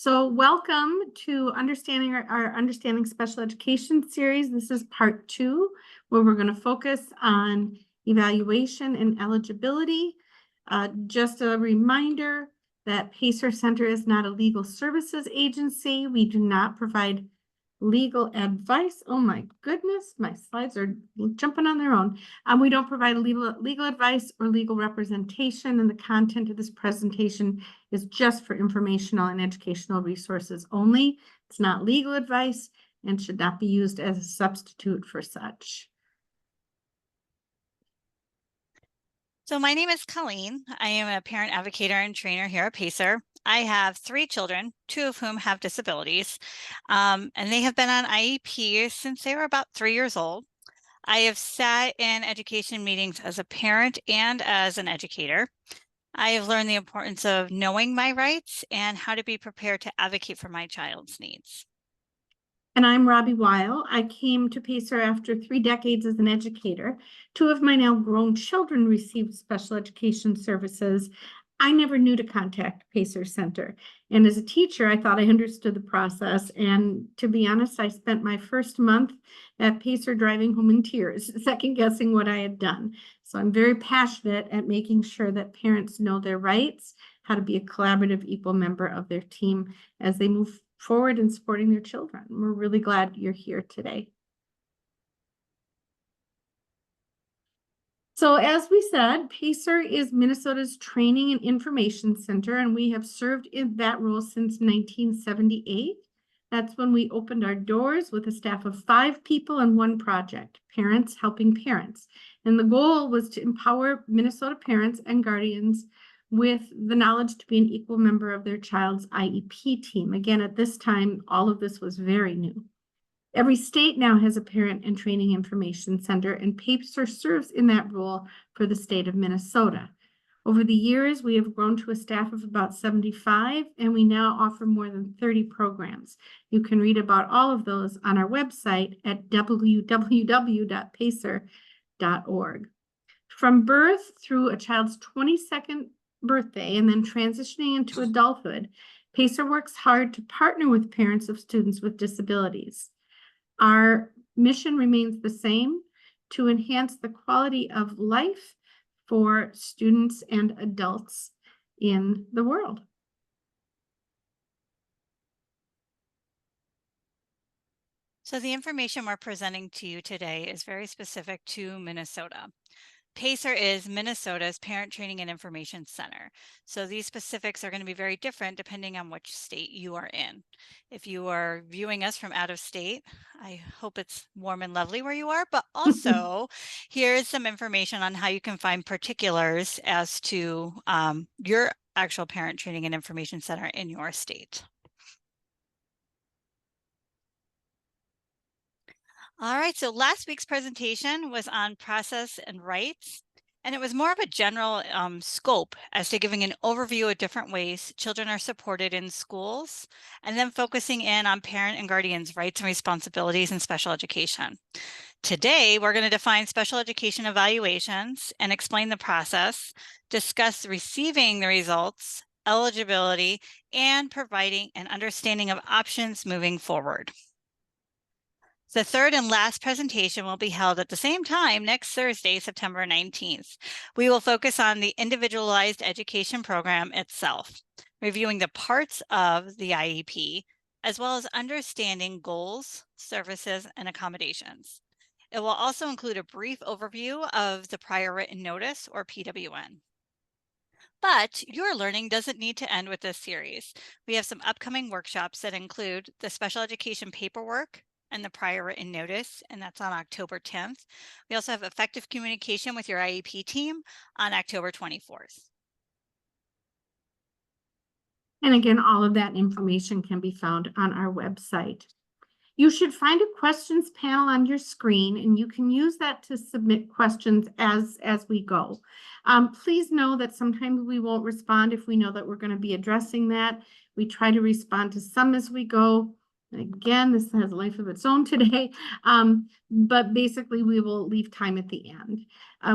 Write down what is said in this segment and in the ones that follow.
So welcome to understanding our Understanding Special Education series. This is part 2, where we're going to focus on evaluation and eligibility. Just a reminder that Pacer Center is not a legal services agency. We do not provide legal advice. Oh my goodness, my slides are jumping on their own. We don't provide legal advice or legal representation, and the content of this presentation is just for informational and educational resources only. It's not legal advice and should not be used as a substitute for such. So my name is Colleen. I am a parent advocate and trainer here at Pacer. I have 3 children, 2 of whom have disabilities, and they have been on IEP since they were about 3 years old. I have sat in education meetings as a parent and as an educator. I have learned the importance of knowing my rights and how to be prepared to advocate for my child's needs. And I'm Robbie Weil. I came to Pacer after 3 decades as an educator. 2 of my now grown children received special education services. I never knew to contact Pacer Center. And as a teacher, I thought I understood the process. And to be honest, I spent my first month at Pacer driving home in tears, second guessing what I had done. So I'm very passionate at making sure that parents know their rights, how to be a collaborative, equal member of their team as they move forward in supporting their children. We're really glad you're here today. So as we said, Pacer is Minnesota's training and information center, and we have served in that role since 1978. That's when we opened our doors with a staff of 5 people and 1 project, Parents Helping Parents. And the goal was to empower Minnesota parents and guardians with the knowledge to be an equal member of their child's IEP team. Again, at this time, all of this was very new. Every state now has a parent and training information center, and Pacer serves in that role for the state of Minnesota. Over the years, we have grown to a staff of about 75, and we now offer more than 30 programs. You can read about all of those on our website at www.pacer.org. From birth through a child's 22nd birthday and then transitioning into adulthood, Pacer works hard to partner with parents of students with disabilities. Our mission remains the same: to enhance the quality of life for students and adults in the world. So the information we're presenting to you today is very specific to Minnesota. Pacer is Minnesota's Parent Training and Information Center. So these specifics are going to be very different depending on which state you are in. If you are viewing us from out of state, I hope it's warm and lovely where you are, but also here's some information on how you can find particulars as to your actual Parent Training and Information Center in your state. All right, so last week's presentation was on process and rights, and it was more of a general scope as to giving an overview of different ways children are supported in schools, and then focusing in on parent and guardians' rights and responsibilities in special education. Today, we're going to define special education evaluations and explain the process, discuss receiving the results, eligibility, and providing an understanding of options moving forward. The third and last presentation will be held at the same time next Thursday, September 19th. We will focus on the individualized education program itself, reviewing the parts of the IEP, as well as understanding goals, services, and accommodations. It will also include a brief overview of the prior written notice, or PWN. But your learning doesn't need to end with this series. We have some upcoming workshops that include the special education paperwork and the prior written notice, and that's on October 10th. We also have effective communication with your IEP team on October 24th. And again, all of that information can be found on our website. You should find a questions panel on your screen, and you can use that to submit questions as we go. Please know that sometimes we won't respond if we know that we're going to be addressing that. We try to respond to some as we go. Again, this has a life of its own today, but basically we will leave time at the end.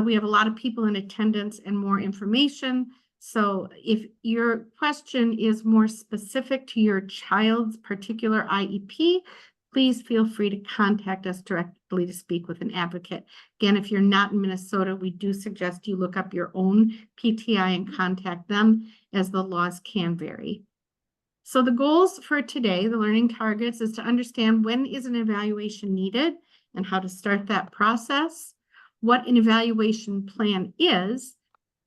We have a lot of people in attendance, and more information So if your question is more specific to your child's particular IEP, please feel free to contact us directly to speak with an advocate. Again, if you're not in Minnesota, we do suggest you look up your own PTI and contact them, as the laws can vary. So the goals for today, the learning targets, is to understand when is an evaluation needed and how to start that process, what an evaluation plan is,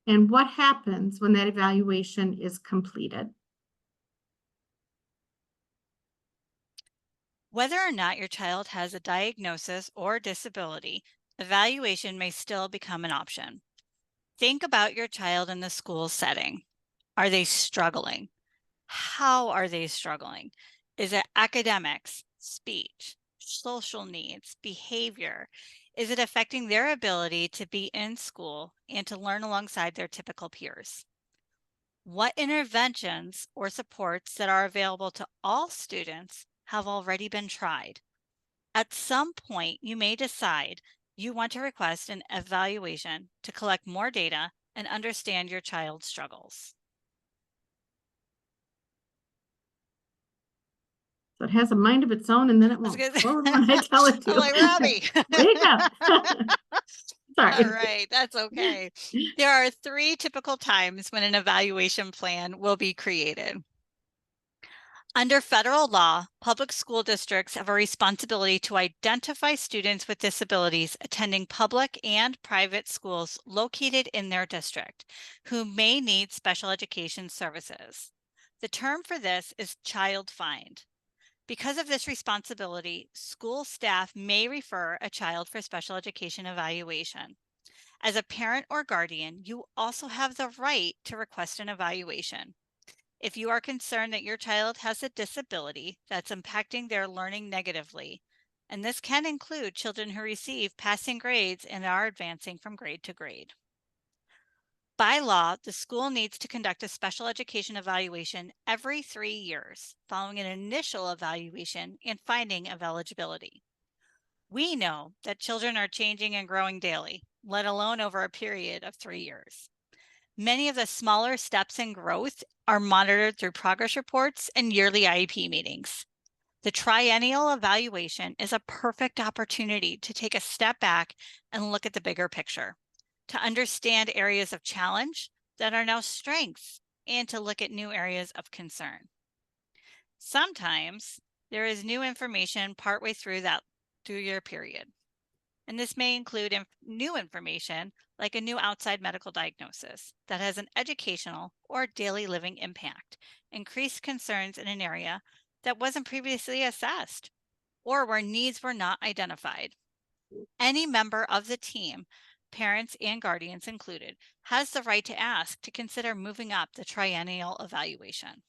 and what happens when that evaluation is completed. Whether or not your child has a diagnosis or disability, evaluation may still become an option. Think about your child in the school setting. Are they struggling? How are they struggling? Is it academics, speech, social needs, behavior? Is it affecting their ability to be in school and to learn alongside their typical peers? What interventions or supports that are available to all students have already been tried? At some point, you may decide you want to request an evaluation to collect more data and understand your child's struggles. So it has a mind of its own, and then it won't explode when I tell it to. I'm like, Robbie. Wake up. Sorry. All right, that's okay. There are 3 typical times when an evaluation plan will be created. Under federal law, public school districts have a responsibility to identify students with disabilities attending public and private schools located in their district who may need special education services. The term for this is child find. Because of this responsibility, school staff may refer a child for special education evaluation. As a parent or guardian, you also have the right to request an evaluation. If you are concerned that your child has a disability that's impacting their learning negatively, and this can include children who receive passing grades and are advancing from grade to grade. By law, the school needs to conduct a special education evaluation every 3 years, following an initial evaluation and finding of eligibility. We know that children are changing and growing daily, let alone over a period of 3 years. Many of the smaller steps in growth are monitored through progress reports and yearly IEP meetings. The triennial evaluation is a perfect opportunity to take a step back and look at the bigger picture, to understand areas of challenge that are now strengths, and to look at new areas of concern. Sometimes there is new information partway through that 2-year period. And this may include new information like a new outside medical diagnosis that has an educational or daily living impact, increased concerns in an area that wasn't previously assessed, or where needs were not identified. Any member of the team, parents and guardians included, has the right to ask to consider moving up the triennial evaluation.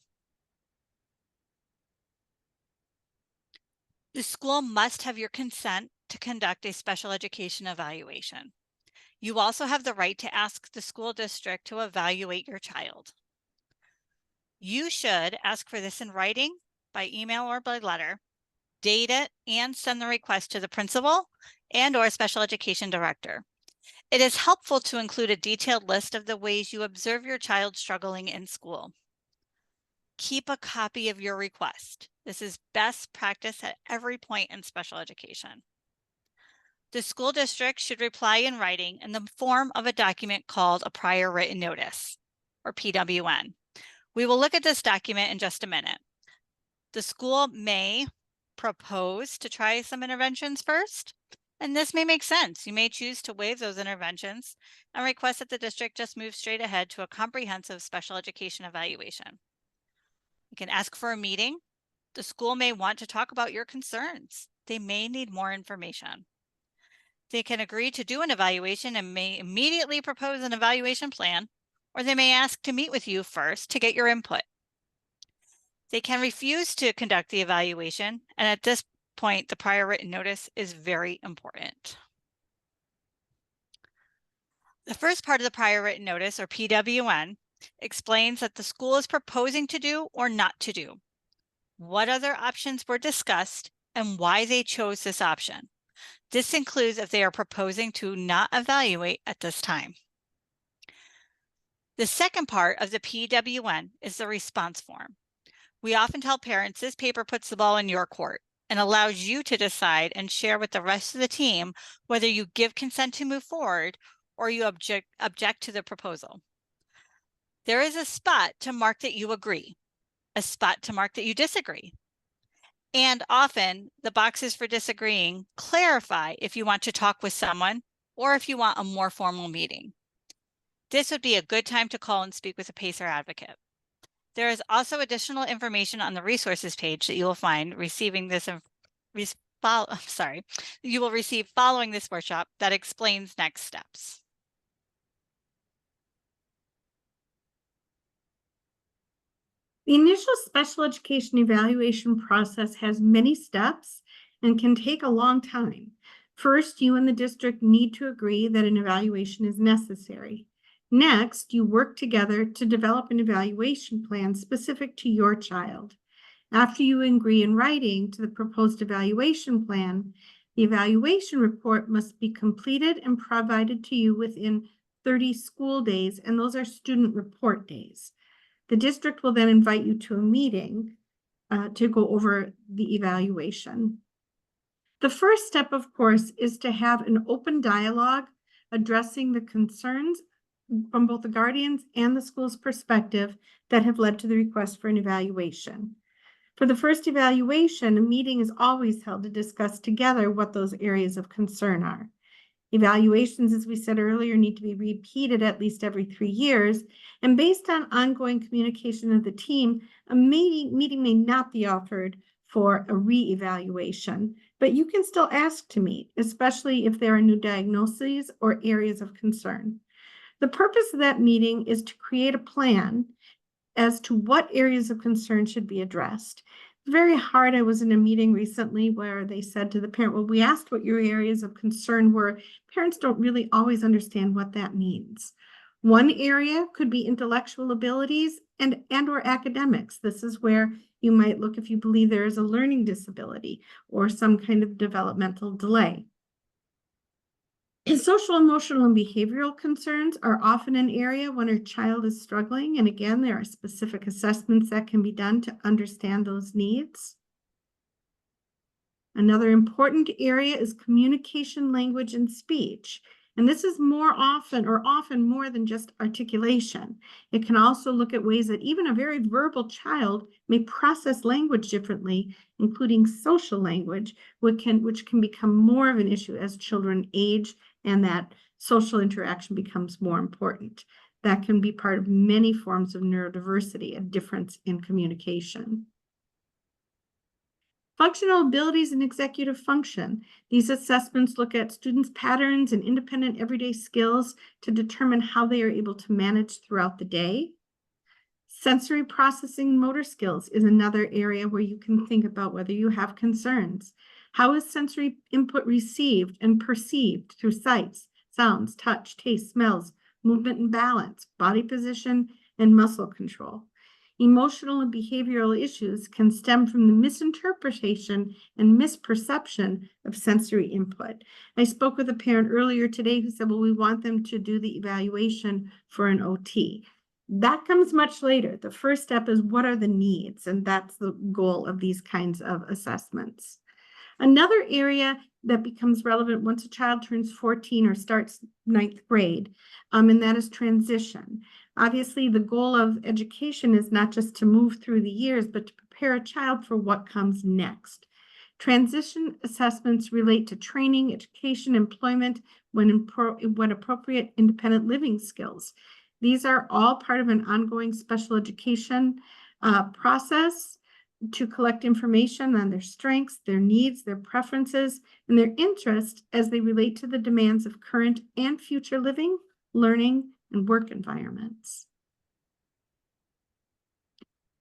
The school must have your consent to conduct a special education evaluation. You also have the right to ask the school district to evaluate your child. You should ask for this in writing, by email or by letter, date it, and send the request to the principal and/or special education director. It is helpful to include a detailed list of the ways you observe your child struggling in school. Keep a copy of your request. This is best practice at every point in special education. The school district should reply in writing in the form of a document called a prior written notice, or PWN. We will look at this document in just a minute. The school may propose to try some interventions first, and this may make sense. You may choose to waive those interventions and request that the district just move straight ahead to a comprehensive special education evaluation. You can ask for a meeting. The school may want to talk about your concerns. They may need more information. They can agree to do an evaluation and may immediately propose an evaluation plan, or they may ask to meet with you first to get your input. They can refuse to conduct the evaluation, and at this point, the prior written notice is very important. The first part of the prior written notice, or PWN, explains that the school is proposing to do or not to do, what other options were discussed, and why they chose this option. This includes if they are proposing to not evaluate at this time. The second part of the PWN is the response form. We often tell parents this paper puts the ball in your court and allows you to decide and share with the rest of the team whether you give consent to move forward or you object to the proposal. There is a spot to mark that you agree, a spot to mark that you disagree. And often the boxes for disagreeing clarify if you want to talk with someone or if you want a more formal meeting. This would be a good time to call and speak with a PACER advocate. There is also additional information on the resources page that you will find receiving this you will receive following this workshop that explains next steps. The initial special education evaluation process has many steps and can take a long time. First, you and the district need to agree that an evaluation is necessary. Next, you work together to develop an evaluation plan specific to your child. After you agree in writing to the proposed evaluation plan, the evaluation report must be completed and provided to you within 30 school days, and those are student report days. The district will then invite you to a meeting to go over the evaluation. The first step, of course, is to have an open dialogue addressing the concerns from both the guardians and the school's perspective that have led to the request for an evaluation. For the first evaluation, a meeting is always held to discuss together what those areas of concern are. Evaluations, as we said earlier, need to be repeated at least every 3 years. And based on ongoing communication of the team, a meeting may not be offered for a re-evaluation, but you can still ask to meet, especially if there are new diagnoses or areas of concern. The purpose of that meeting is to create a plan as to what areas of concern should be addressed. Very hard. I was in a meeting recently where they said to the parent, well, we asked what your areas of concern were. Parents don't really always understand what that means. One area could be intellectual abilities and or academics. This is where you might look if you believe there is a learning disability or some kind of developmental delay. Social, emotional, and behavioral concerns are often an area when a child is struggling. And again, there are specific assessments that can be done to understand those needs. Another important area is communication, language, and speech. And this is often more than just articulation. It can also look at ways that even a very verbal child may process language differently, including social language, which can become more of an issue as children age and that social interaction becomes more important. That can be part of many forms of neurodiversity, a difference in communication. Functional abilities and executive function. These assessments look at students' patterns and independent everyday skills to determine how they are able to manage throughout the day. Sensory processing and motor skills is another area where you can think about whether you have concerns. How is sensory input received and perceived through sights, sounds, touch, taste, smells, movement and balance, body position, and muscle control? Emotional and behavioral issues can stem from the misinterpretation and misperception of sensory input. I spoke with a parent earlier today who said, well, we want them to do the evaluation for an OT. That comes much later. The first step is what are the needs? And that's the goal of these kinds of assessments. Another area that becomes relevant once a child turns 14 or starts 9th grade, and that is transition. Obviously, the goal of education is not just to move through the years, but to prepare a child for what comes next. Transition assessments relate to training, education, employment, when appropriate, independent living skills. These are all part of an ongoing special education process to collect information on their strengths, their needs, their preferences, and their interests as they relate to the demands of current and future living, learning, and work environments.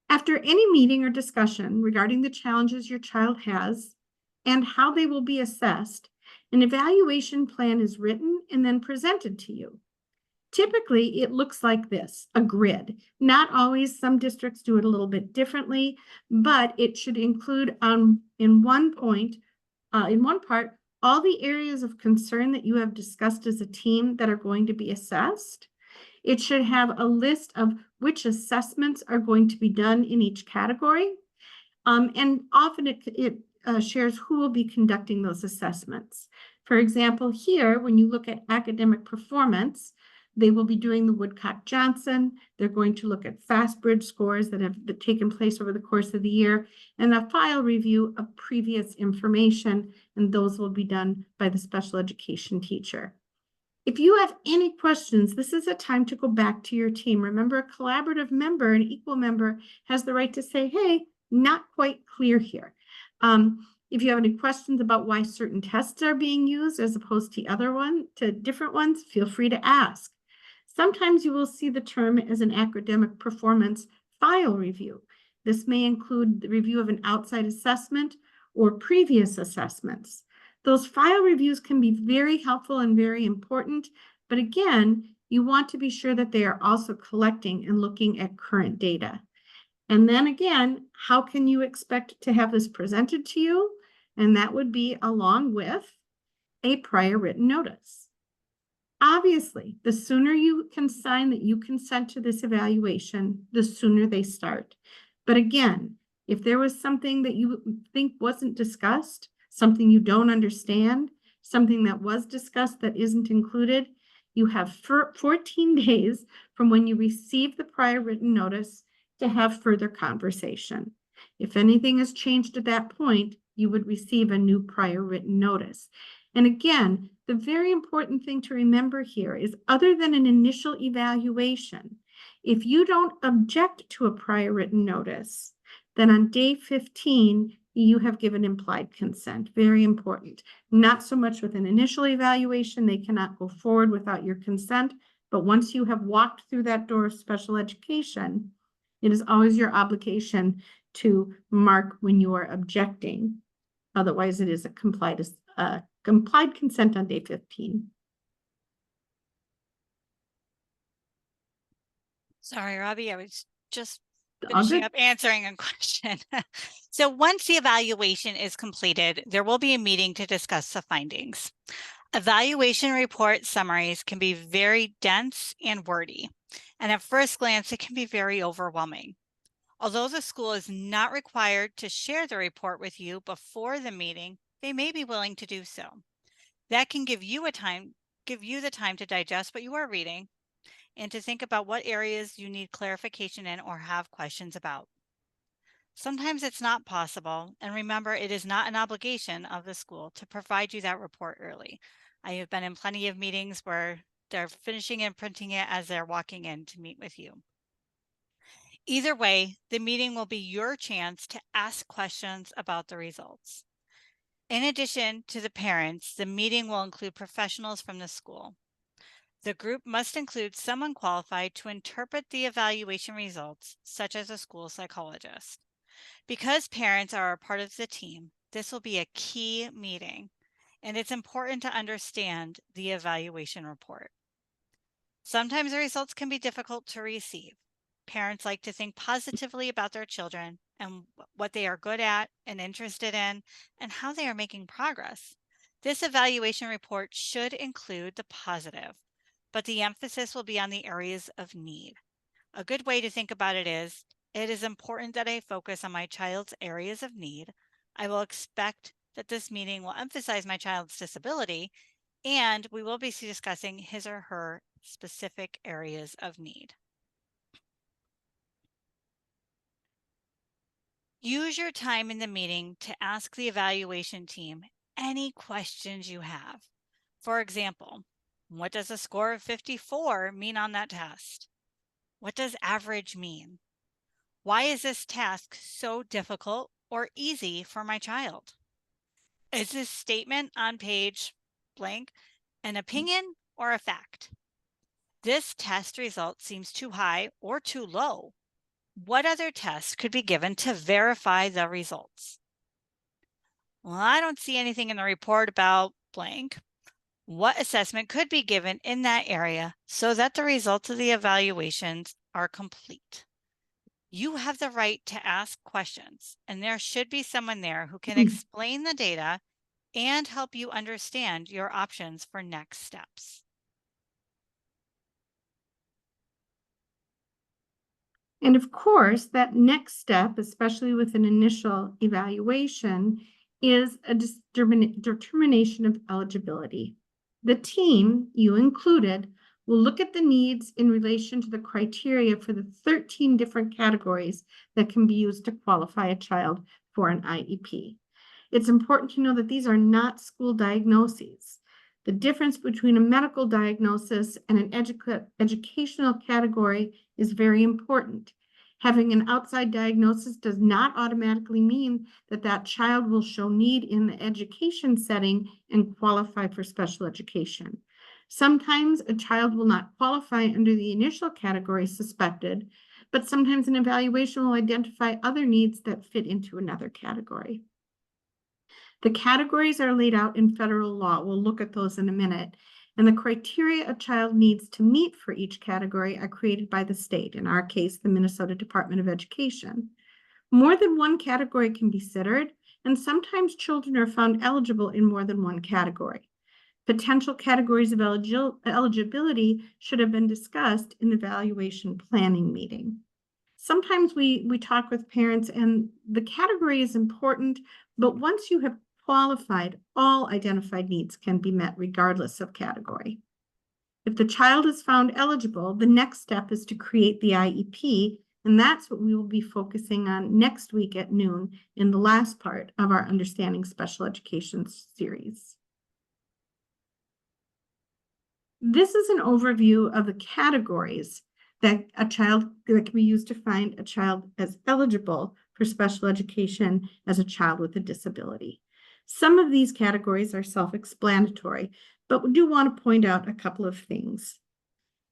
After any meeting or discussion regarding the challenges your child has and how they will be assessed, an evaluation plan is written and then presented to you. Typically, it looks like this, a grid. Not always, some districts do it a little bit differently, but it should include in one part, all the areas of concern that you have discussed as a team that are going to be assessed. It should have a list of which assessments are going to be done in each category. And often it shares who will be conducting those assessments. For example, here, when you look at academic performance, they will be doing the Woodcock-Johnson. They're going to look at FastBridge scores that have taken place over the course of the year, and a file review of previous information, and those will be done by the special education teacher. If you have any questions, this is a time to go back to your team. Remember, a collaborative member, an equal member, has the right to say, hey, not quite clear here. If you have any questions about why certain tests are being used as opposed to different ones, feel free to ask. Sometimes you will see the term as an academic performance file review. This may include the review of an outside assessment or previous assessments. Those file reviews can be very helpful and very important, but again, you want to be sure that they are also collecting and looking at current data. And then again, how can you expect to have this presented to you? And that would be along with a prior written notice. Obviously, the sooner you can sign that you consent to this evaluation, the sooner they start. But again, if there was something that you think wasn't discussed, something you don't understand, something that was discussed that isn't included, you have 14 days from when you receive the prior written notice to have further conversation. If anything has changed at that point, you would receive a new prior written notice. And again, the very important thing to remember here is, other than an initial evaluation, if you don't object to a prior written notice, then on day 15, you have given implied consent. Very important. Not so much with an initial evaluation, they cannot go forward without your consent, but once you have walked through that door of special education, it is always your obligation to mark when you are objecting. Otherwise, it is a complied consent on day 15. Sorry, Robbie, I was just All finishing good. up answering a question. So once the evaluation is completed, there will be a meeting to discuss the findings. Evaluation report summaries can be very dense and wordy, and at first glance, it can be very overwhelming. Although the school is not required to share the report with you before the meeting, they may be willing to do so. That can give you the time to digest what you are reading and to think about what areas you need clarification in or have questions about. Sometimes it's not possible, and remember, it is not an obligation of the school to provide you that report early. I have been in plenty of meetings where they're finishing and printing it as they're walking in to meet with you. Either way, the meeting will be your chance to ask questions about the results. In addition to the parents, the meeting will include professionals from the school. The group must include someone qualified to interpret the evaluation results, such as a school psychologist. Because parents are a part of the team, this will be a key meeting, and it's important to understand the evaluation report. Sometimes the results can be difficult to receive. Parents like to think positively about their children and what they are good at and interested in and how they are making progress. This evaluation report should include the positive, but the emphasis will be on the areas of need. A good way to think about it is important that I focus on my child's areas of need. I will expect that this meeting will emphasize my child's disability, and we will be discussing his or her specific areas of need. Use your time in the meeting to ask the evaluation team any questions you have. For example, what does a score of 54 mean on that test? What does average mean? Why is this task so difficult or easy for my child? Is this statement on page blank an opinion or a fact? This test result seems too high or too low. What other tests could be given to verify the results? Well, I don't see anything in the report about blank. What assessment could be given in that area so that the results of the evaluations are complete? You have the right to ask questions, and there should be someone there who can explain the data and help you understand your options for next steps. And of course, that next step, especially with an initial evaluation, is a determination of eligibility. The team, you included, will look at the needs in relation to the criteria for the 13 different categories that can be used to qualify a child for an IEP. It's important to know that these are not school diagnoses. The difference between a medical diagnosis and an educational category is very important. Having an outside diagnosis does not automatically mean that that child will show need in the education setting and qualify for special education. Sometimes a child will not qualify under the initial category suspected, but sometimes an evaluation will identify other needs that fit into another category. The categories are laid out in federal law. We'll look at those in a minute. And the criteria a child needs to meet for each category are created by the state, in our case, the Minnesota Department of Education. More than one category can be considered, and sometimes children are found eligible in more than one category. Potential categories of eligibility should have been discussed in the evaluation planning meeting. Sometimes we talk with parents and the category is important, but once you have qualified, all identified needs can be met regardless of category. If the child is found eligible, the next step is to create the IEP, and that's what we will be focusing on next week at noon in the last part of our Understanding Special Education series. This is an overview of the categories that can be used to find a child as eligible for special education as a child with a disability. Some of these categories are self-explanatory, but we do want to point out a couple of things.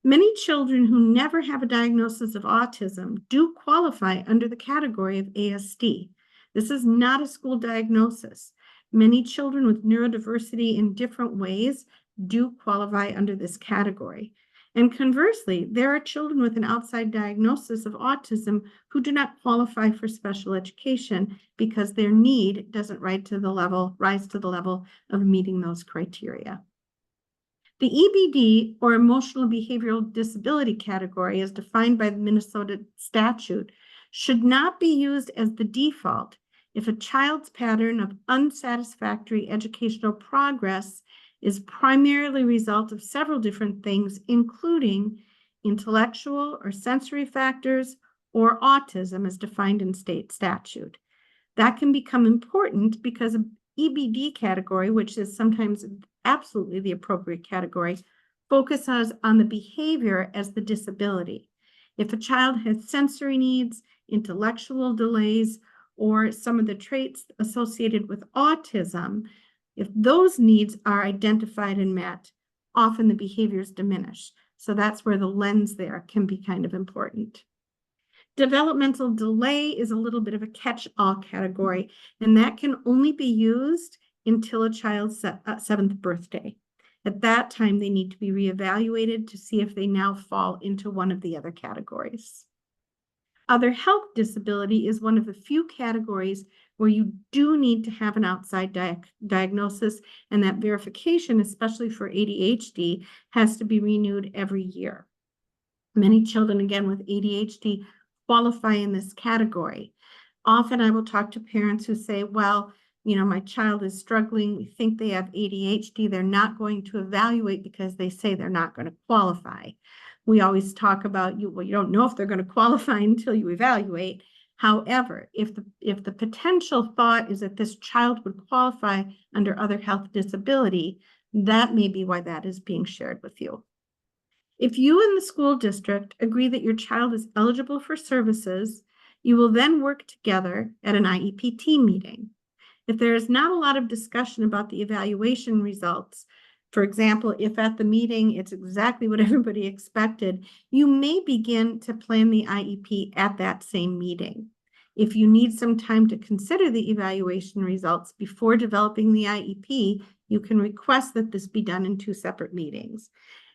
Many children who never have a diagnosis of autism do qualify under the category of ASD. This is not a school diagnosis. Many children with neurodiversity in different ways do qualify under this category. And conversely, there are children with an outside diagnosis of autism who do not qualify for special education because their need doesn't rise to the level of meeting those criteria. The EBD, or emotional behavioral disability category, as defined by the Minnesota statute, should not be used as the default if a child's pattern of unsatisfactory educational progress is primarily a result of several different things, including intellectual or sensory factors or autism as defined in state statute. That can become important because an EBD category, which is sometimes absolutely the appropriate category, focuses on the behavior as the disability. If a child has sensory needs, intellectual delays, or some of the traits associated with autism, if those needs are identified and met, often the behaviors diminish. So that's where the lens there can be kind of important. Developmental delay is a little bit of a catch-all category, and that can only be used until a child's 7th birthday. At that time, they need to be reevaluated to see if they now fall into one of the other categories. Other health disability is one of the few categories where you do need to have an outside diagnosis, and that verification, especially for ADHD, has to be renewed every year. Many children, again, with ADHD qualify in this category. Often I will talk to parents who say, well, my child is struggling. We think they have ADHD. They're not going to evaluate because they say they're not going to qualify. We always talk about you don't know if they're going to qualify until you evaluate. However, if the potential thought is that this child would qualify under other health disability, that may be why that is being shared with you. If you and the school district agree that your child is eligible for services, you will then work together at an IEP team meeting. If there is not a lot of discussion about the evaluation results, for example, if at the meeting it's exactly what everybody expected, you may begin to plan the IEP at that same meeting. If you need some time to consider the evaluation results before developing the IEP, you can request that this be done in 2 separate meetings.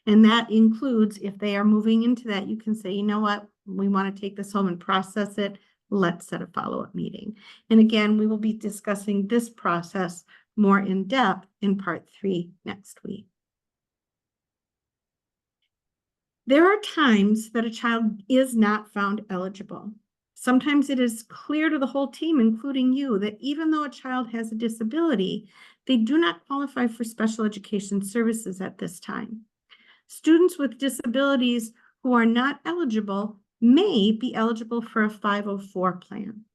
And that includes, if they are moving into that, you can say, you know what, we want to take this home and process it. Let's set a follow-up meeting. And again, we will be discussing this process more in depth in part 3 next week. There are times that a child is not found eligible. Sometimes it is clear to the whole team, including you, that even though a child has a disability, they do not qualify for special education services at this time. Students with disabilities who are not eligible may be eligible for a 504 plan.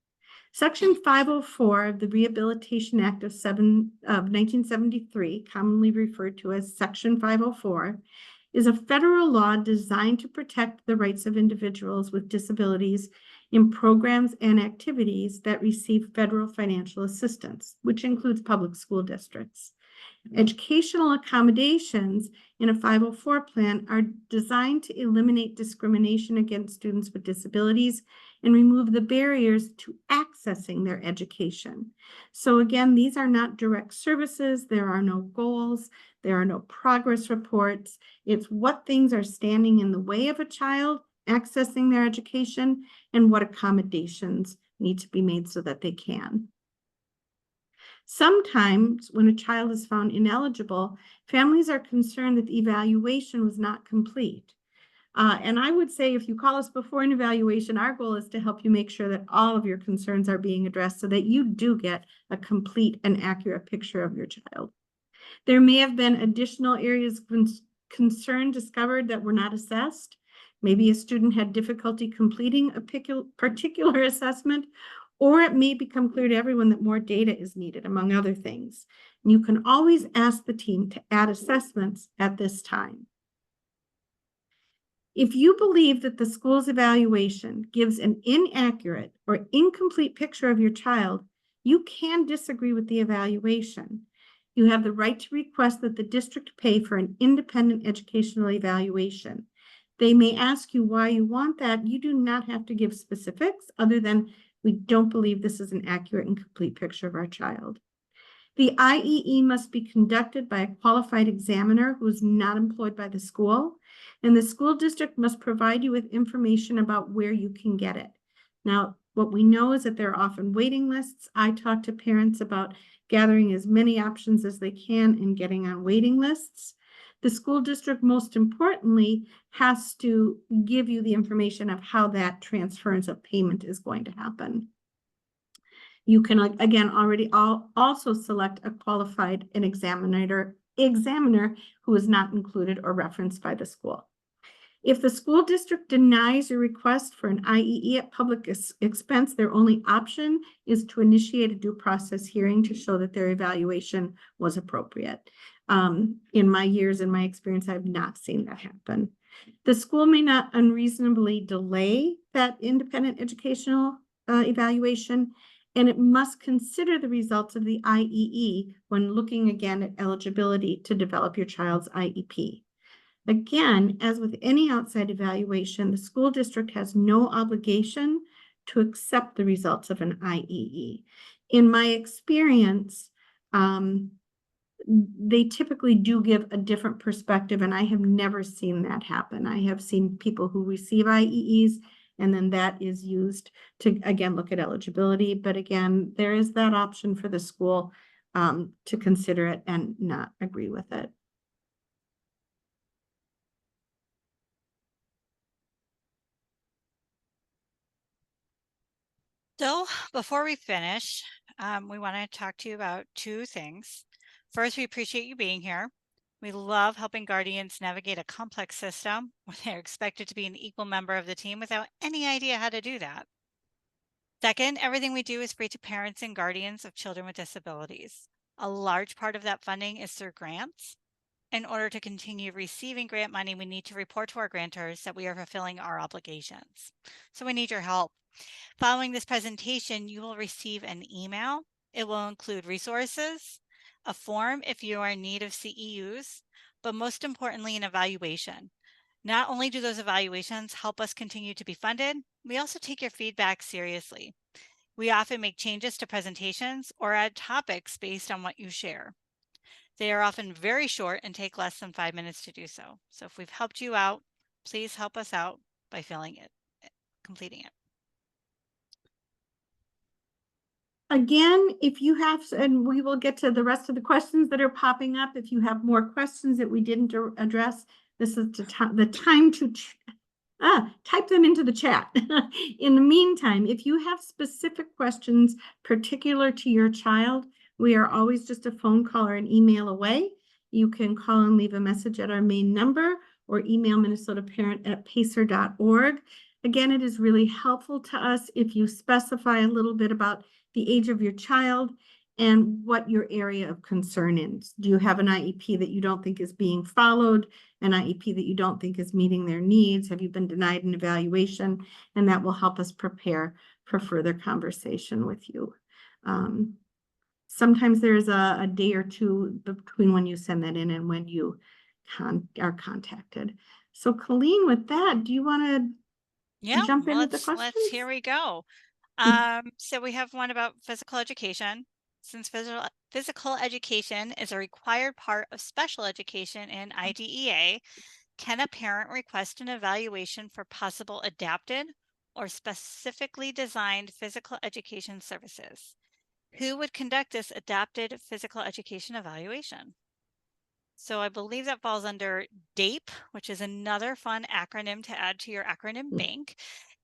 Section 504 of the Rehabilitation Act of 1973, commonly referred to as Section 504, is a federal law designed to protect the rights of individuals with disabilities in programs and activities that receive federal financial assistance, which includes public school districts. Educational accommodations in a 504 plan are designed to eliminate discrimination against students with disabilities and remove the barriers to accessing their education. So again, these are not direct services. There are no goals. There are no progress reports. It's what things are standing in the way of a child accessing their education and what accommodations need to be made so that they can. Sometimes when a child is found ineligible, families are concerned that the evaluation was not complete. And I would say if you call us before an evaluation, our goal is to help you make sure that all of your concerns are being addressed so that you do get a complete and accurate picture of your child. There may have been additional areas of concern discovered that were not assessed. Maybe a student had difficulty completing a particular assessment, or it may become clear to everyone that more data is needed, among other things. And you can always ask the team to add assessments at this time. If you believe that the school's evaluation gives an inaccurate or incomplete picture of your child, you can disagree with the evaluation. You have the right to request that the district pay for an independent educational evaluation. They may ask you why you want that. You do not have to give specifics other than we don't believe this is an accurate and complete picture of our child. The IEE must be conducted by a qualified examiner who is not employed by the school, and the school district must provide you with information about where you can get it. Now, what we know is that there are often waiting lists. I talk to parents about gathering as many options as they can and getting on waiting lists. The school district, most importantly, has to give you the information of how that transference of payment is going to happen. You can, again, already also select a qualified examiner who is not included or referenced by the school. If the school district denies your request for an IEE at public expense, their only option is to initiate a due process hearing to show that their evaluation was appropriate. In my years, in my experience, I have not seen that happen. The school may not unreasonably delay that independent educational evaluation, and it must consider the results of the IEE when looking again at eligibility to develop your child's IEP. Again, as with any outside evaluation, the school district has no obligation to accept the results of an IEE. In my experience, they typically do give a different perspective, and I have never seen that happen. I have seen people who receive IEEs, and then that is used to, again, look at eligibility. But again, there is that option for the school to consider it and not agree with it. So before we finish, we want to talk to you about two things. First, we appreciate you being here. We love helping guardians navigate a complex system where they're expected to be an equal member of the team without any idea how to do that. Second, everything we do is free to parents and guardians of children with disabilities. A large part of that funding is through grants. In order to continue receiving grant money, we need to report to our grantors that we are fulfilling our obligations. So we need your help. Following this presentation, you will receive an email. It will include resources, a form if you are in need of CEUs, but most importantly, an evaluation. Not only do those evaluations help us continue to be funded, we also take your feedback seriously. We often make changes to presentations or add topics based on what you share. They are often very short and take less than 5 minutes to do so. So if we've helped you out, please help us out by completing it. Again, if you have, and we will get to the rest of the questions that are popping up. If you have more questions that we didn't address, This is the time to type them into the chat. In the meantime, if you have specific questions particular to your child, we are always just a phone call or an email away. You can call and leave a message at our main number or email minnesotaparent@pacer.org. Again, it is really helpful to us if you specify a little bit about the age of your child and what your area of concern is. Do you have an IEP that you don't think is being followed? An IEP that you don't think is meeting their needs? Have you been denied an evaluation? And that will help us prepare for further conversation with you. Sometimes there's a day or two between when you send that in and when you are contacted. So Colleen, with that, do you want to Yeah, jump in well, with the questions? here we go. So we have one about physical education. Since physical education is a required part of special education in IDEA, can a parent request an evaluation for possible adapted or specifically designed physical education services? Who would conduct this adapted physical education evaluation? So I believe that falls under DAPE, which is another fun acronym to add to your acronym bank.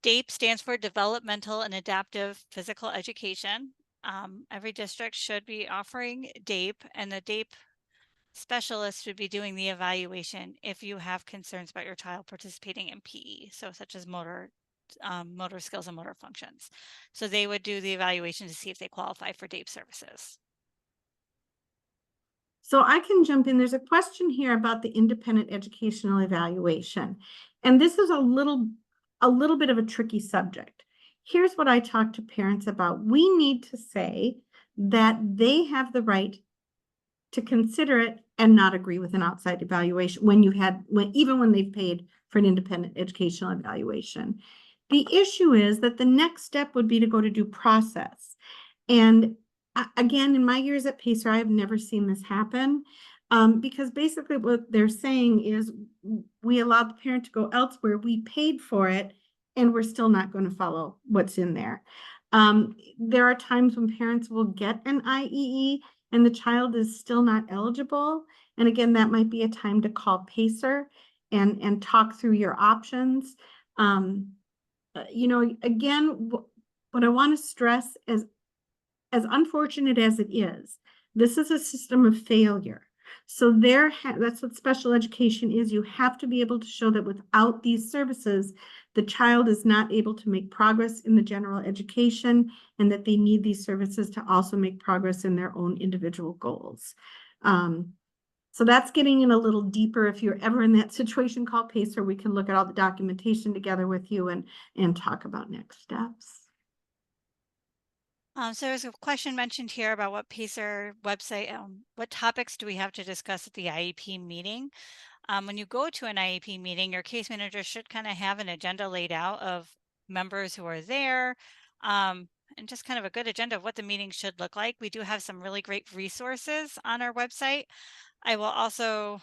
DAPE stands for Developmental and Adaptive Physical Education. Every district should be offering DAPE, and the DAPE specialist would be doing the evaluation if you have concerns about your child participating in PE, so such as motor skills and motor functions. So they would do the evaluation to see if they qualify for DAPE services. So I can jump in. There's a question here about the independent educational evaluation. And this is a little bit of a tricky subject. Here's what I talk to parents about. We need to say that they have the right to consider it and not agree with an outside evaluation even when they've paid for an independent educational evaluation. The issue is that the next step would be to go to due process. And again, in my years at Pacer, I have never seen this happen, because basically what they're saying is we allowed the parent to go elsewhere, we paid for it, and we're still not going to follow what's in there. There are times when parents will get an IEE and the child is still not eligible. And again, that might be a time to call Pacer and talk through your options. Again, what I want to stress is, as unfortunate as it is, this is a system of failure. So that's what special education is. You have to be able to show that without these services, the child is not able to make progress in the general education, and that they need these services to also make progress in their own individual goals. So that's getting in a little deeper. If you're ever in that situation, call Pacer. We can look at all the documentation together with you and talk about next steps. So there's a question mentioned here about what Pacer website, what topics do we have to discuss at the IEP meeting? When you go to an IEP meeting, your case manager should kind of have an agenda laid out of members who are there, and just kind of a good agenda of what the meeting should look like. We do have some really great resources on our website. I will also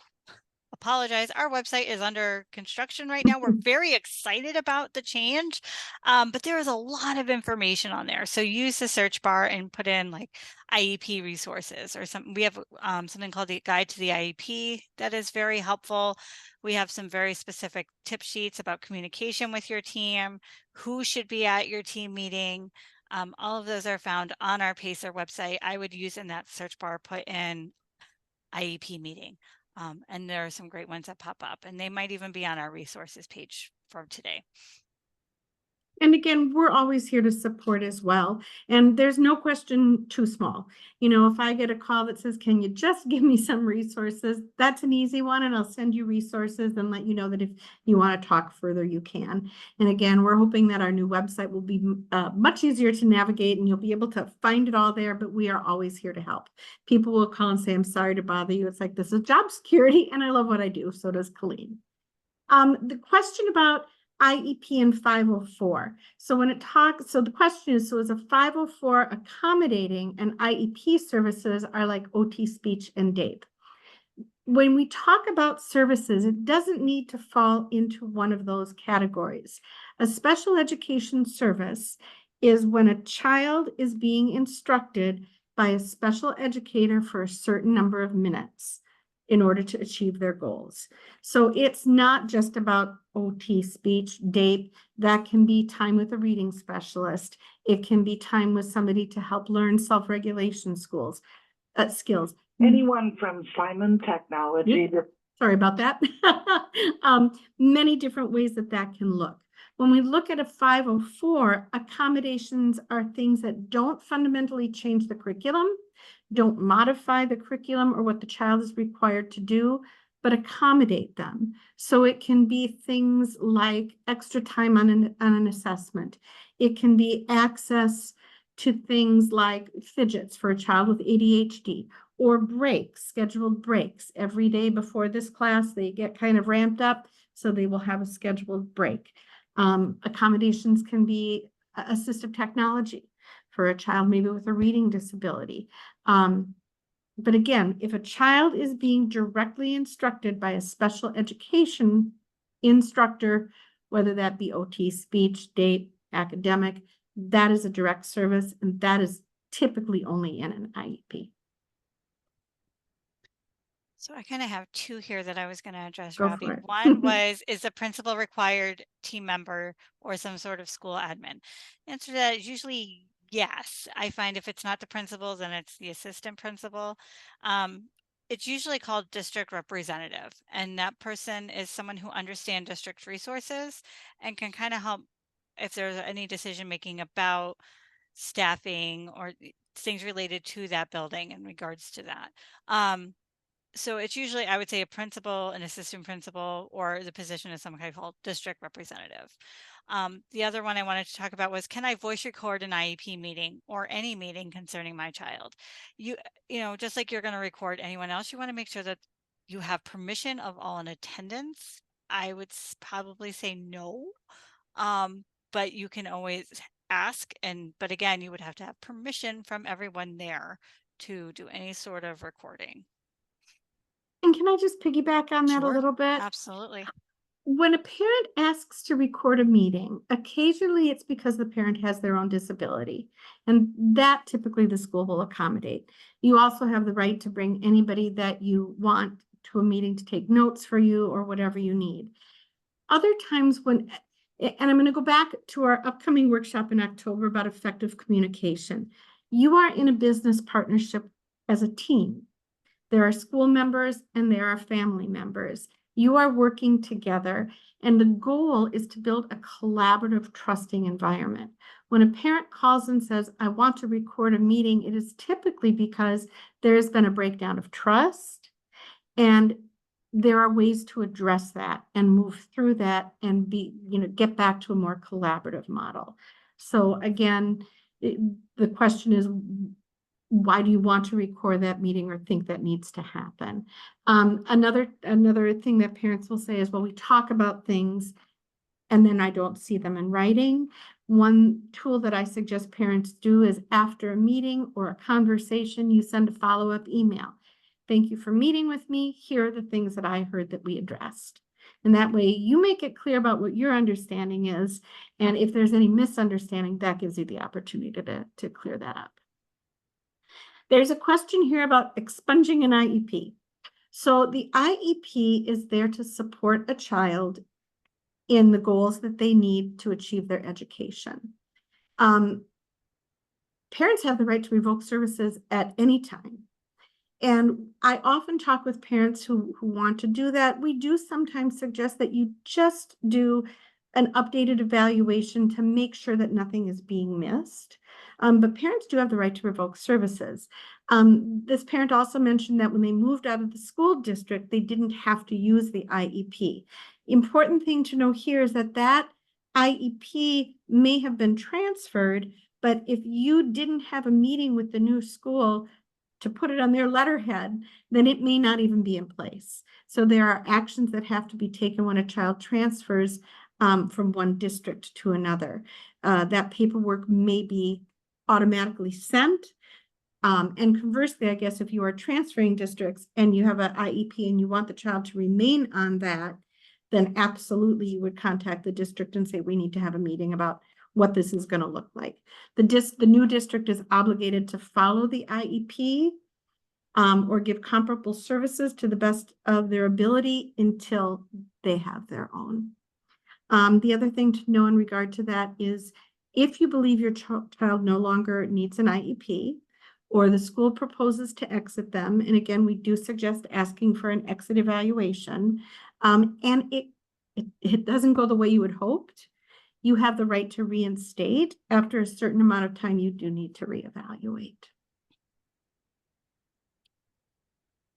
apologize. Our website is under construction right now. We're very excited about the change, but there is a lot of information on there. So use the search bar and put in like IEP resources or something. We have something called the Guide to the IEP that is very helpful. We have some very specific tip sheets about communication with your team, who should be at your team meeting. All of those are found on our Pacer website. I would use in that search bar, put in IEP meeting. And there are some great ones that pop up, and they might even be on our resources page for today. And again, we're always here to support as well. And there's no question too small. If I get a call that says, can you just give me some resources? That's an easy one. And I'll send you resources and let you know that if you want to talk further, you can. And again, we're hoping that our new website will be much easier to navigate and you'll be able to find it all there, but we are always here to help. People will call and say, I'm sorry to bother you. It's like, this is job security and I love what I do. So does Colleen. The question about IEP and 504. So the question is, so is a 504 accommodating and IEP services are like OT speech and DAPE? When we talk about services, it doesn't need to fall into one of those categories. A special education service is when a child is being instructed by a special educator for a certain number of minutes. in order to achieve their goals. So it's not just about OT, speech, DAPE. That can be time with a reading specialist. It can be time with somebody to help learn self-regulation skills. Anyone from Simon Technology. Sorry about that. Many different ways that can look. When we look at a 504, accommodations are things that don't fundamentally change the curriculum, don't modify the curriculum or what the child is required to do, but accommodate them. So it can be things like extra time on an assessment. It can be access to things like fidgets for a child with ADHD, or breaks, scheduled breaks. Every day before this class, they get kind of ramped up, so they will have a scheduled break. Accommodations can be assistive technology for a child maybe with a reading disability. But again, if a child is being directly instructed by a special education instructor, whether that be OT, speech, DAPE, academic, that is a direct service, and that is typically only in an IEP. So I kind of have two here that I was going to address, Go Robbie. for it. One was, is the principal required team member or some sort of school admin? Answer to that is usually yes. I find if it's not the principal, then it's the assistant principal. It's usually called district representative, and that person is someone who understands district resources and can kind of help if there's any decision making about staffing or things related to that building in regards to that. So it's usually, I would say, a principal, an assistant principal, or the position is some kind called district representative. The other one I wanted to talk about was, can I voice record an IEP meeting or any meeting concerning my child? You know, just like you're going to record anyone else, you want to make sure that you have permission of all in attendance. I would probably say no, but you can always ask. But again, you would have to have permission from everyone there to do any sort of recording. And can I just piggyback on that a little bit? Absolutely. When a parent asks to record a meeting, occasionally it's because the parent has their own disability, and that typically the school will accommodate. You also have the right to bring anybody that you want to a meeting to take notes for you or whatever you need. Other times when, and I'm going to go back to our upcoming workshop in October about effective communication. You are in a business partnership as a team. There are school members and there are family members. You are working together, and the goal is to build a collaborative, trusting environment. When a parent calls and says, I want to record a meeting, it is typically because there has been a breakdown of trust, and there are ways to address that and move through that and get back to a more collaborative model. So again, the question is, why do you want to record that meeting or think that needs to happen? Another thing that parents will say is, well, we talk about things and then I don't see them in writing. One tool that I suggest parents do is after a meeting or a conversation, you send a follow-up email. Thank you for meeting with me. Here are the things that I heard that we addressed. And that way you make it clear about what your understanding is. And if there's any misunderstanding, that gives you the opportunity to clear that up. There's a question here about expunging an IEP. So the IEP is there to support a child in the goals that they need to achieve their education. Parents have the right to revoke services at any time. And I often talk with parents who want to do that. We do sometimes suggest that you just do an updated evaluation to make sure that nothing is being missed. But parents do have the right to revoke services. This parent also mentioned that when they moved out of the school district, they didn't have to use the IEP. Important thing to know here is that IEP may have been transferred, but if you didn't have a meeting with the new school to put it on their letterhead, then it may not even be in place. So there are actions that have to be taken when a child transfers from one district to another. That paperwork may be automatically sent. And conversely, I guess if you are transferring districts and you have an IEP and you want the child to remain on that, then absolutely you would contact the district and say, we need to have a meeting about what this is going to look like. The new district is obligated to follow the IEP. or give comparable services to the best of their ability until they have their own. The other thing to know in regard to that is if you believe your child no longer needs an IEP, or the school proposes to exit them, and again, we do suggest asking for an exit evaluation, and it doesn't go the way you had hoped, you have the right to reinstate. After a certain amount of time, you do need to reevaluate.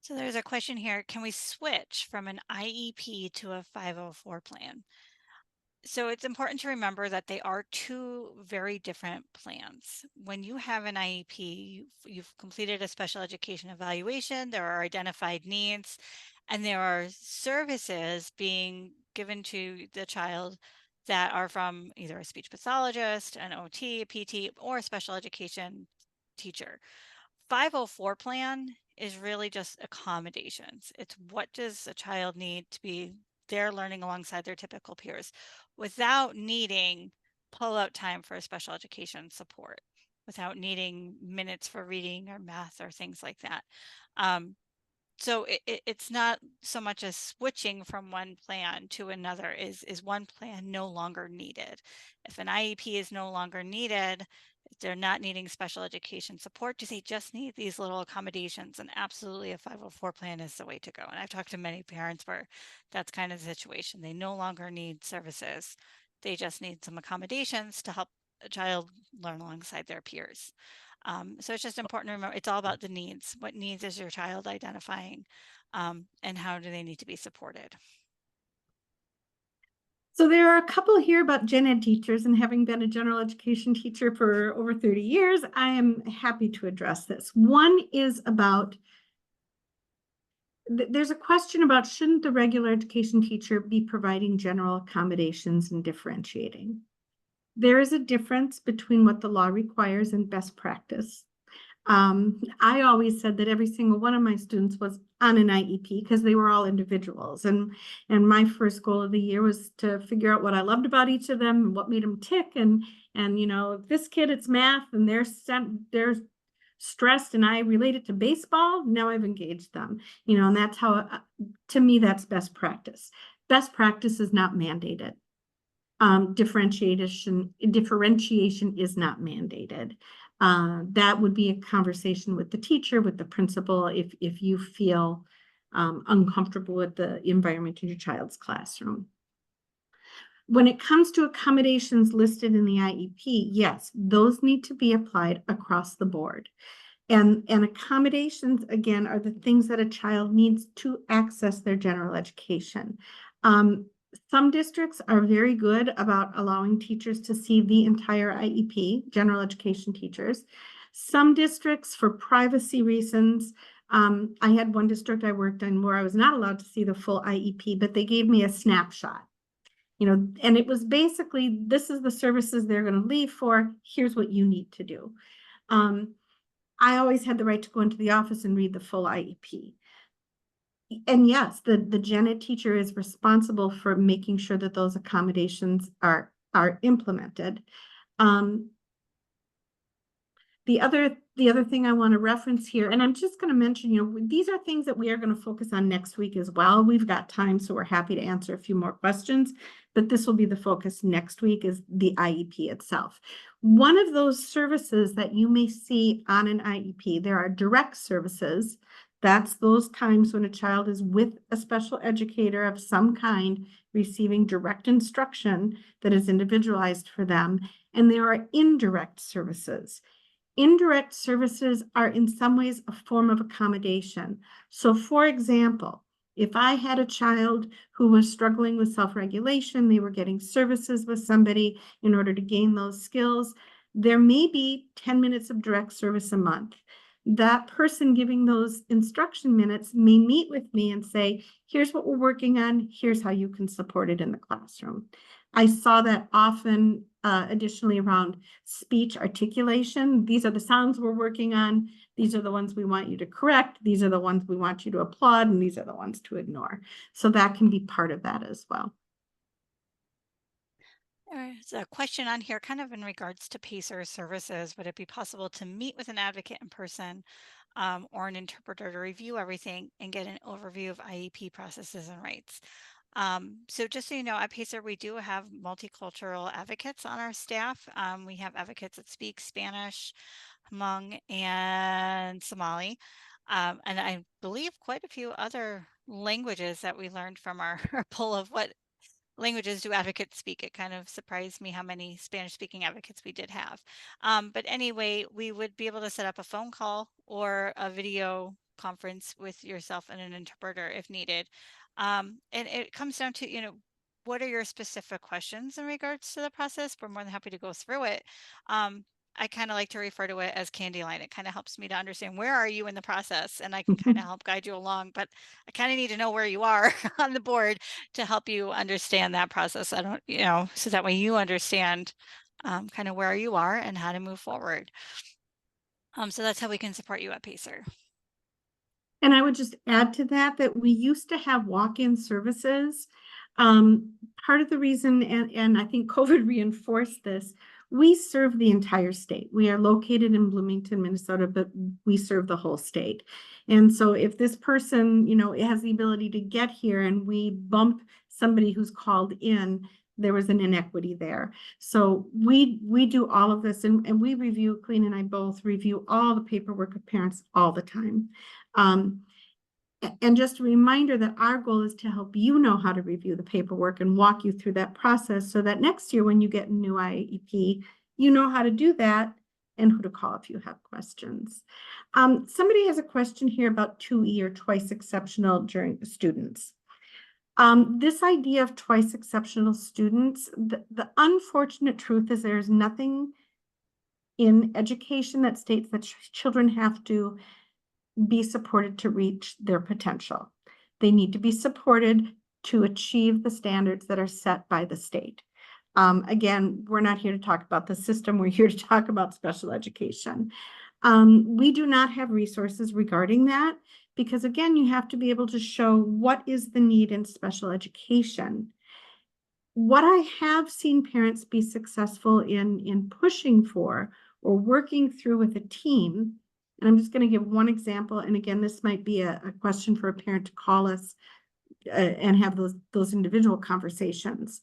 So there's a question here. Can we switch from an IEP to a 504 plan? So it's important to remember that they are two very different plans. When you have an IEP, you've completed a special education evaluation, there are identified needs, and there are services being given to the child that are from either a speech pathologist, an OT, a PT, or a special education teacher. 504 plan is really just accommodations. It's what does a child need to be there learning alongside their typical peers without needing pull-out time for special education support, without needing minutes for reading or math or things like that. So it's not so much as switching from one plan to another. Is one plan no longer needed? If an IEP is no longer needed, if they're not needing special education support, do they just need these little accommodations? And absolutely a 504 plan is the way to go. And I've talked to many parents where that's kind of the situation. They no longer need services. They just need some accommodations to help a child learn alongside their peers. So it's just important to remember it's all about the needs. What needs is your child identifying, and how do they need to be supported? So there are a couple here about gen ed teachers, and having been a general education teacher for over 30 years, I am happy to address this. One is about, there's a question about shouldn't the regular education teacher be providing general accommodations and differentiating? There is a difference between what the law requires and best practice. I always said that every single one of my students was on an IEP because they were all individuals. And my first goal of the year was to figure out what I loved about each of them and what made them tick. And you know, this kid, it's math and they're stressed and I relate it to baseball. Now I've engaged them, you know, and that's how, to me, that's best practice. Best practice is not mandated. Differentiation is not mandated. That would be a conversation with the teacher, with the principal, if you feel uncomfortable with the environment in your child's classroom. When it comes to accommodations listed in the IEP, yes, those need to be applied across the board. And accommodations, again, are the things that a child needs to access their general education. Some districts are very good about allowing teachers to see the entire IEP, general education teachers. Some districts, for privacy reasons, I had one district I worked in where I was not allowed to see the full IEP, but they gave me a snapshot. You know, and it was basically, this is the services they're going to leave for. Here's what you need to do. I always had the right to go into the office and read the full IEP. And yes, the gen ed teacher is responsible for making sure that those accommodations are implemented. The other thing I want to reference here, and I'm just going to mention, you know, these are things that we are going to focus on next week as well. We've got time, so we're happy to answer a few more questions, but this will be the focus next week, is the IEP itself. One of those services that you may see on an IEP, there are direct services. That's those times when a child is with a special educator of some kind, receiving direct instruction that is individualized for them. And there are indirect services. Indirect services are in some ways a form of accommodation. So for example, if I had a child who was struggling with self-regulation, they were getting services with somebody in order to gain those skills, there may be 10 minutes of direct service a month. That person giving those instruction minutes may meet with me and say, here's what we're working on, here's how you can support it in the classroom. I saw that often additionally around speech articulation. These are the sounds we're working on. These are the ones we want you to correct. These are the ones we want you to applaud, and these are the ones to ignore. So that can be part of that as well. There's a question on here kind of in regards to PACER services. Would it be possible to meet with an advocate in person or an interpreter to review everything and get an overview of IEP processes and rights. So just so you know, at Pacer, we do have multicultural advocates on our staff. We have advocates that speak Spanish, Hmong, and Somali. And I believe quite a few other languages that we learned from our, our poll of what languages do advocates speak. It kind of surprised me how many Spanish speaking advocates we did have. But anyway, we would be able to set up a phone call or a video conference with yourself and an interpreter if needed. And it comes down to, what are your specific questions in regards to the process? We're more than happy to go through it. I kind of like to refer to it as Candyline. It kind of helps me to understand where are you in the process, and I can kind of help guide you along, but I kind of need to know where you are on the board to help you understand that process. I don't, so that way you understand kind of where you are and how to move forward. So that's how we can support you at Pacer. And I would just add to that we used to have walk-in services. Part of the reason, and I think COVID reinforced this, we serve the entire state. We are located in Bloomington, Minnesota, but we serve the whole state. And so if this person, has the ability to get here and we bump somebody who's called in, there was an inequity there. So we do all of this, and we review, Colleen and I both review all the paperwork of parents all the time. And just a reminder that our goal is to help you know how to review the paperwork and walk you through that process so that next year when you get a new IEP, you know how to do that and who to call if you have questions. Somebody has a question here about 2E or twice exceptional during students. This idea of twice exceptional students, the unfortunate truth is there's nothing in education that states that children have to be supported to reach their potential. They need to be supported to achieve the standards that are set by the state. Again, we're not here to talk about the system. We're here to talk about special education. We do not have resources regarding that because, again, you have to be able to show what is the need in special education. What I have seen parents be successful in pushing for or working through with a team, and I'm just going to give one example. And again, this might be a question for a parent to call us and have those individual conversations.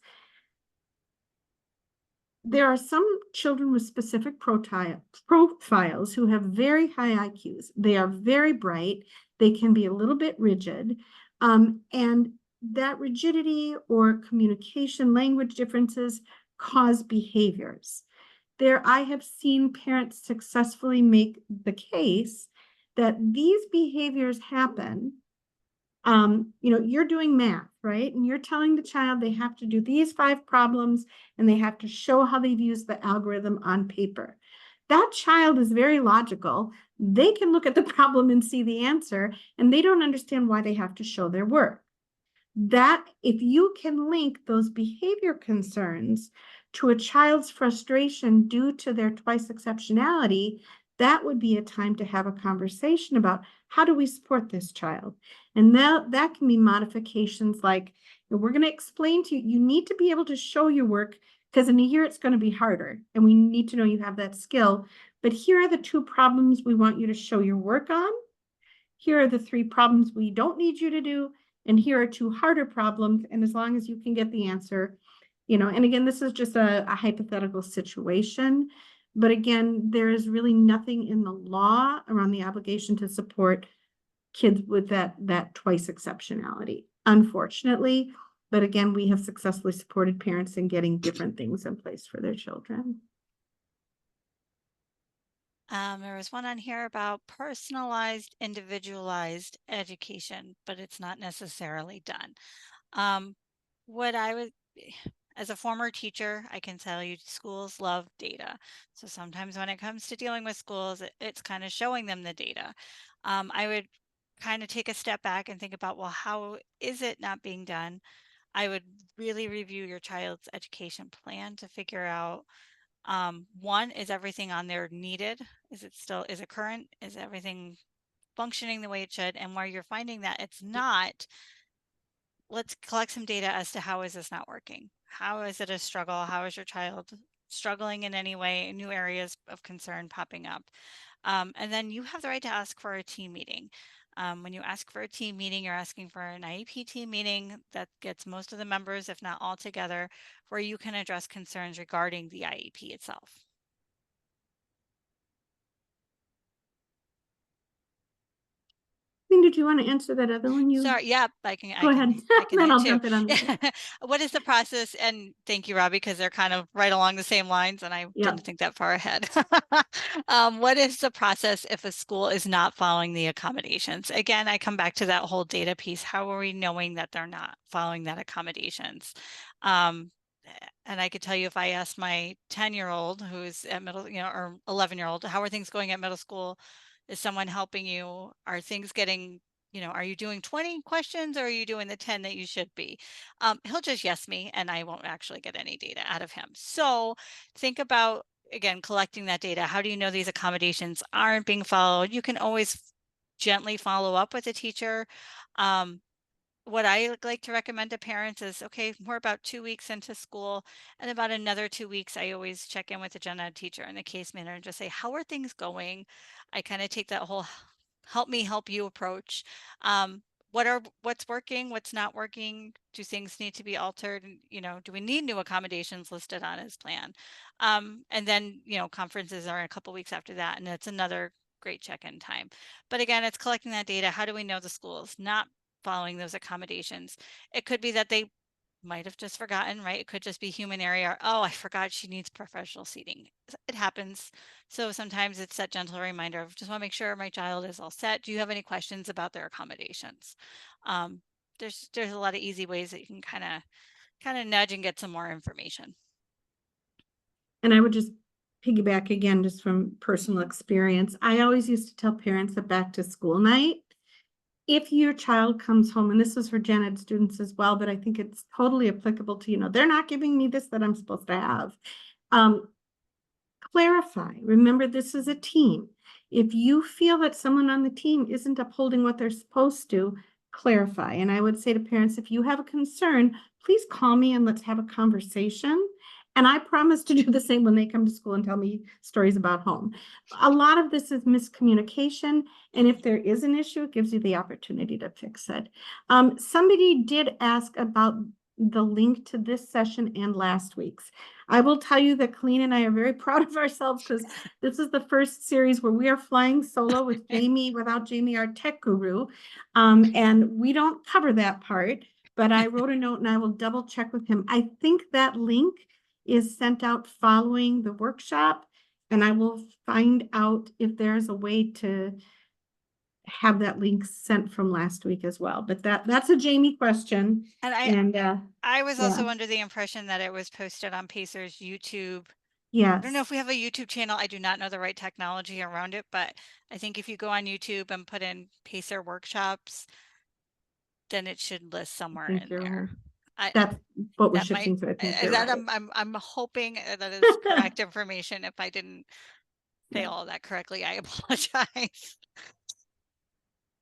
There are some children with specific profiles who have very high IQs. They are very bright. They can be a little bit rigid. And that rigidity or communication language differences cause behaviors. I have seen parents successfully make the case that these behaviors happen. You're doing math, right? And you're telling the child they have to do these 5 problems and they have to show how they've used the algorithm on paper. That child is very logical. They can look at the problem and see the answer, and they don't understand why they have to show their work. That if you can link those behavior concerns to a child's frustration due to their twice exceptionality, that would be a time to have a conversation about how do we support this child? And that can be modifications like, we're going to explain to you, you need to be able to show your work because in a year it's going to be harder and we need to know you have that skill. But here are the 2 problems we want you to show your work on. Here are the 3 problems we don't need you to do. And here are 2 harder problems. And as long as you can get the answer, and again, this is just a hypothetical situation. But again, there is really nothing in the law around the obligation to support kids with that twice exceptionality, unfortunately. But again, we have successfully supported parents in getting different things in place for their children. There was one on here about personalized, individualized education, but it's not necessarily done. What I would, as a former teacher, I can tell you schools love data. So sometimes when it comes to dealing with schools, it's kind of showing them the data. I would kind of take a step back and think about, well, how is it not being done? I would really review your child's education plan to figure out, one, is everything on there needed? Is it current? Is everything functioning the way it should? And where you're finding that it's not, let's collect some data as to how is this not working? How is it a struggle? How is your child struggling in any way? New areas of concern popping up? And then you have the right to ask for a team meeting. When you ask for a team meeting, you're asking for an IEP team meeting that gets most of the members, if not all together, where you can address concerns regarding the IEP itself. Did you want to answer that other one? Sorry, yeah, I Go ahead. I can Then I'll too. jump in on this. What is the process? And thank you, Robbie, because they're kind of right along the same lines, and I Yeah. didn't think that far ahead. What is the process if a school is not following the accommodations? Again, I come back to that whole data piece. How are we knowing that they're not following that accommodations? And I could tell you if I asked my 10-year-old who's at middle, or 11-year-old, how are things going at middle school? Is someone helping you? Are things getting, are you doing 20 questions or are you doing the 10 that you should be? He'll just yes me and I won't actually get any data out of him. So think about, again, collecting that data. How do you know these accommodations aren't being followed? You can always gently follow up with a teacher. What I like to recommend to parents is, okay, we're about 2 weeks into school, and about another 2 weeks, I always check in with the gen ed teacher and the case manager and just say, how are things going? I kind of take that whole help me help you approach. What's working, what's not working? Do things need to be altered? And, do we need new accommodations listed on his plan? And then, conferences are a couple weeks after that, and it's another great check-in time. But again, it's collecting that data. How do we know the school is not following those accommodations? It could be that they might have just forgotten, right? It could just be human error. Or, oh, I forgot she needs professional seating. It happens. So sometimes it's that gentle reminder of just want to make sure my child is all set. Do you have any questions about their accommodations? There's a lot of easy ways that you can kind of nudge and get some more information. And I would just piggyback again, just from personal experience. I always used to tell parents that back to school night, if your child comes home, and this is for gen ed students as well, but I think it's totally applicable to, they're not giving me this that I'm supposed to have. Clarify. Remember, this is a team. If you feel that someone on the team isn't upholding what they're supposed to, clarify. And I would say to parents, if you have a concern, please call me and let's have a conversation. And I promise to do the same when they come to school and tell me stories about home. A lot of this is miscommunication. And if there is an issue, it gives you the opportunity to fix it. Somebody did ask about the link to this session and last week's. I will tell you that Colleen and I are very proud of ourselves because this is the first series where we are flying solo with Jamie, without Jamie, our tech guru. And we don't cover that part, but I wrote a note and I will double check with him. I think that link is sent out following the workshop, and I will find out if there's a way to have that link sent from last week as well. But that's a Jamie question. And I was also yeah. under the impression that it was posted on Pacer's YouTube. Yes. I don't know if we have a YouTube channel. I do not know the right technology around it, but I think if you go on YouTube and put in Pacer workshops, then it should list somewhere in there. That's what we're that might, shifting to. I think you're that right. I'm hoping that is correct information. If I didn't say all that correctly, I apologize.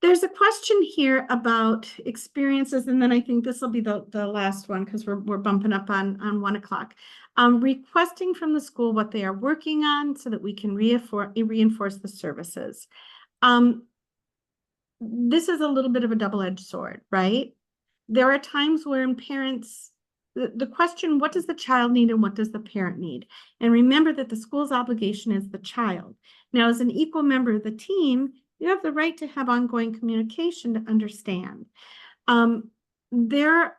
There's a question here about experiences, and then I think this will be the last one because we're bumping up on 1 o'clock. Requesting from the school what they are working on so that we can reinforce the services. This is a little bit of a double-edged sword, right? There are times when parents, the question, what does the child need and what does the parent need? And remember that the school's obligation is the child. Now, as an equal member of the team, you have the right to have ongoing communication to understand. There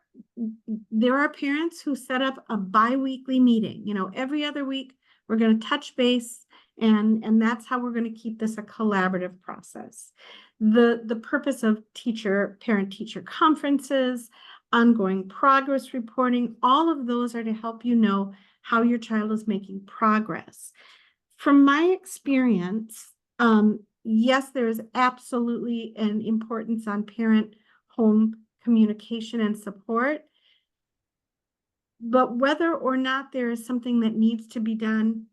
are parents who set up a bi-weekly meeting. Every other week we're going to touch base, and that's how we're going to keep this a collaborative process. The purpose of parent-teacher conferences, ongoing progress reporting, all of those are to help you know how your child is making progress. From my experience, yes, there is absolutely an importance on parent-home communication and support. But whether or not there is something that needs to be done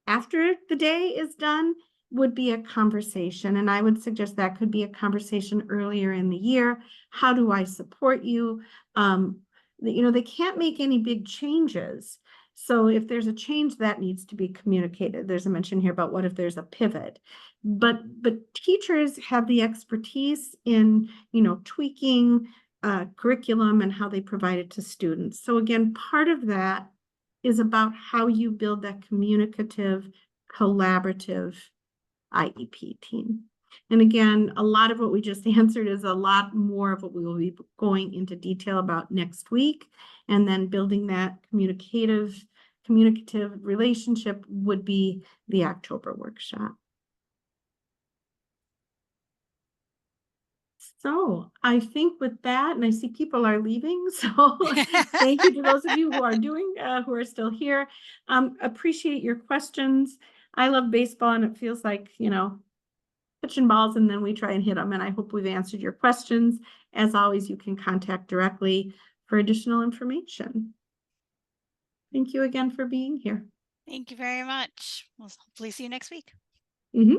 after the day is done would be a conversation. And I would suggest that could be a conversation earlier in the year. How do I support you? They can't make any big changes. So if there's a change that needs to be communicated, there's a mention here about what if there's a pivot. but teachers have the expertise in, tweaking curriculum and how they provide it to students. So again, part of that is about how you build that communicative, collaborative IEP team. And again, a lot of what we just answered is a lot more of what we will be going into detail about next week. And then building that communicative relationship would be the October workshop. So I think with that, and I see people are leaving, so thank you to those of you who are who are still here. Appreciate your questions. I love baseball, and it feels like, pitching balls, and then we try and hit them. And I hope we've answered your questions. As always, you can contact directly for additional information. Thank you again for being here. Thank you very much. We'll hopefully see you next week. Mm-hmm.